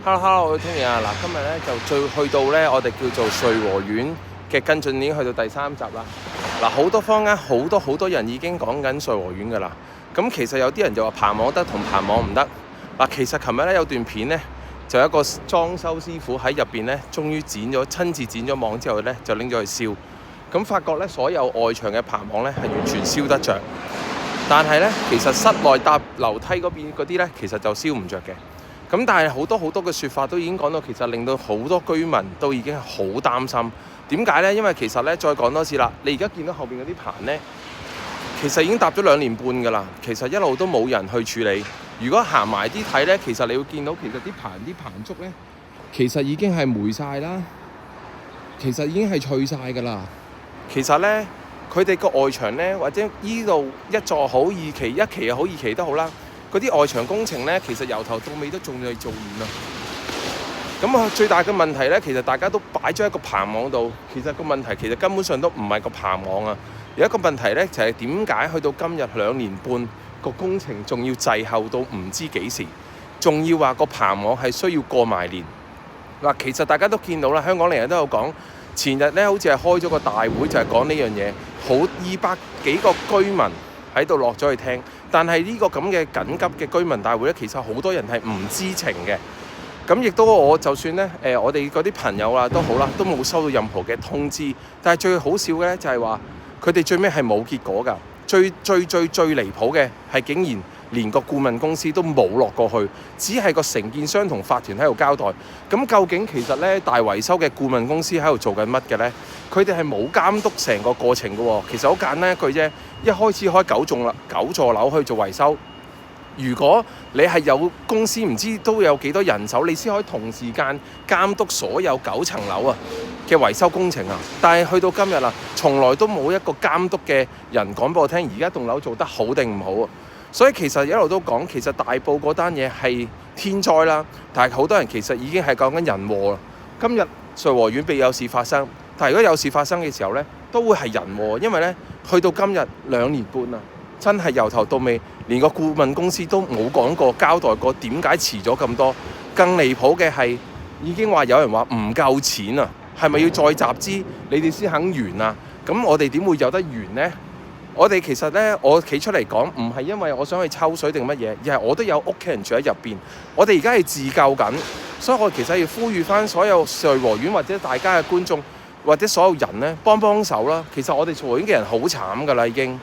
Hello， 我係 Tony 啊！嗱，今日咧就去到咧我哋叫做瑞和苑嘅跟進，已經去到第3集啦。嗱，好多坊間好多人已經講緊瑞和苑噶啦。咁其實有啲人就話棚網得同棚網唔得。嗱，其實琴日咧有段片咧，就有一個裝修師傅喺入邊咧，終於親自剪咗網之後咧，就拎咗去燒。咁發覺咧，所有外牆嘅棚網咧係完全燒得着，但係咧其實室內搭樓梯嗰邊嗰啲咧，其實就燒唔着嘅。咁但係好多嘅説法都已經講到，其實令到好多居民都已經好擔心。點解呢？因為其實咧，再講多次啦，你而家見到後邊嗰啲棚呢，其實已經搭咗2年半㗎啦。其實一路都冇人去處理。如果行埋啲睇呢，其實你會見到其實啲棚竹呢，其實已經係霉晒啦，其實已經係脆晒㗎啦。其實呢，佢哋個外牆呢，或者依度一座好二期，一期又好二期都好啦。嗰啲外牆工程呢，其實由頭到尾都仲未做完啊！咁啊，最大嘅問題呢，其實大家都擺咗喺個棚網度。其實個問題其實根本上都唔係個棚網啊。有一個問題呢，就係點解去到今日2年半個工程仲要滯後到唔知幾時，仲要話個棚網係需要過埋年嗱。其實大家都見到啦，香港人都有講，前日呢好似係開咗個大會，就係講呢樣嘢，好200幾個居民喺度落咗去聽。但係呢個咁嘅緊急嘅居民大會咧，其實好多人係唔知情嘅。咁亦都我就算咧，我哋嗰啲朋友啊都好啦，都冇收到任何嘅通知。但係最好笑嘅咧就係話，佢哋最尾係冇結果㗎。最離譜嘅係竟然連個顧問公司都冇落過去，只係個承建商同法團喺度交代。咁究竟其實咧大維修嘅顧問公司喺度做緊乜嘅咧？佢哋係冇監督成個過程嘅喎。其實好簡單一句啫，一開始開9座樓去做維修。如果你係有公司唔知都有幾多人手，你先可以同時間監督所有9層樓啊嘅維修工程啊。但係去到今日啊，從來都冇一個監督嘅人講俾我聽，而家棟樓做得好定唔好啊。所以其實一路都講，其實大埔嗰單嘢係天災啦，但係好多人其實已經係講緊人禍啦。今日瑞和苑被有事發生，但係如果有事發生嘅時候呢，都會係人禍，因為呢，去到今日2年半啊，真係由頭到尾，連個顧問公司都冇講過交代過點解遲咗咁多。更離譜嘅係，已經話有人話唔夠錢啊，係咪要再集資你哋先肯完啊？咁我哋點會有得完呢？我哋其實呢，我企出嚟講唔係因為我想去抽水定乜嘢，而係我都有屋企人住喺入邊。我哋而家係自救緊，所以我其實要呼籲翻所有瑞和苑或者大家嘅觀眾或者所有人呢，幫手啦。其實我哋瑞和苑嘅人好慘㗎啦，已經。